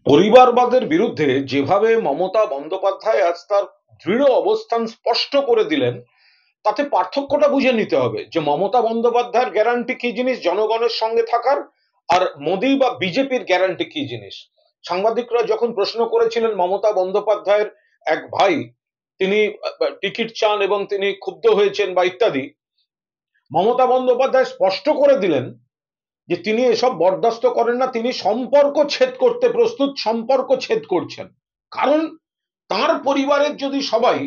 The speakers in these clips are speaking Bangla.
পরিবারবাদের বিরুদ্ধে যেভাবে মমতা বন্দ্যোপাধ্যায় আজ তার দৃঢ় অবস্থান স্পষ্ট করে দিলেন, তাতে পার্থক্যটা বুঝে নিতে হবে যে মমতা বন্দ্যোপাধ্যায়ের গ্যারান্টি কি জিনিস জনগণের সঙ্গে থাকার, আর মোদী বা বিজেপির গ্যারান্টি কি জিনিস। সাংবাদিকরা যখন প্রশ্ন করেছিলেন মমতা বন্দ্যোপাধ্যায়ের এক ভাই, তিনি টিকিট চান এবং তিনি ক্ষুব্ধ হয়েছেন বা ইত্যাদি, মমতা বন্দ্যোপাধ্যায় স্পষ্ট করে দিলেন যে তিনি এসব বরদাস্ত করেন না, তিনি সম্পর্ক ছেদ করতে প্রস্তুত, সম্পর্ক ছেদ করছেন। কারণ তার পরিবারের যদি সবাই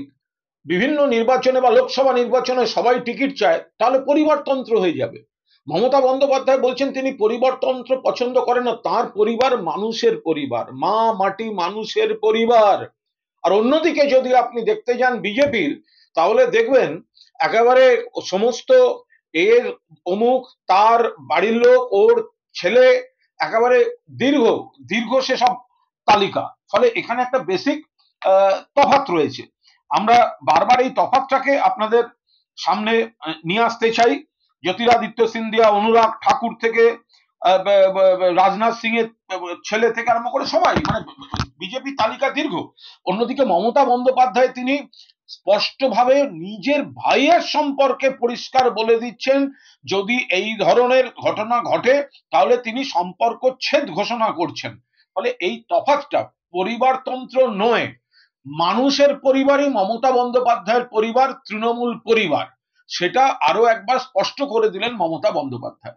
বিভিন্ন নির্বাচনে বা লোকসভা নির্বাচনে সবাই টিকিট চায়, তাহলে পরিবারতন্ত্র হয়ে যাবে। মমতা বন্দ্যোপাধ্যায় বলছেন তিনি পরিবারতন্ত্র পছন্দ করেন না, তার পরিবার মানুষের পরিবার, মা মাটি মানুষের পরিবার। আর অন্যদিকে যদি আপনি দেখতে যান বিজেপির, তাহলে দেখবেন একেবারে সমস্ত এর অমুক, তার বাড়ির লোক, ওর ছেলে, একেবারে দীর্ঘ দীর্ঘ সেসব তালিকা। ফলে এখানে একটা বেসিক তফাৎ রয়েছে। আমরা বারবার এই তফাৎটাকে আপনাদের সামনে নিয়ে আসতে চাই। জ্যোতিরাদিত্য সিন্ধিয়া, অনুরাগ ঠাকুর থেকে রাজনাথ সিং এর ছেলে থেকে আরম্ভ করে সবাই, মানে বিজেপি তালিকা দীর্ঘ। অন্যদিকে মমতা বন্দ্যোপাধ্যায় তিনি স্পষ্টভাবে নিজের ভাইয়ের সম্পর্কে পরিষ্কার বলে দিচ্ছেন, যদি এই ধরনের ঘটনা ঘটে তাহলে তিনি সম্পর্ক ছেদ ঘোষণা করছেন। ফলে এই তফাৎটা পরিবারতন্ত্র নয়, মানুষের পরিবারই মমতা বন্দ্যোপাধ্যায়ের পরিবার, তৃণমূল পরিবার, সেটা আরো একবার স্পষ্ট করে দিলেন মমতা বন্দ্যোপাধ্যায়।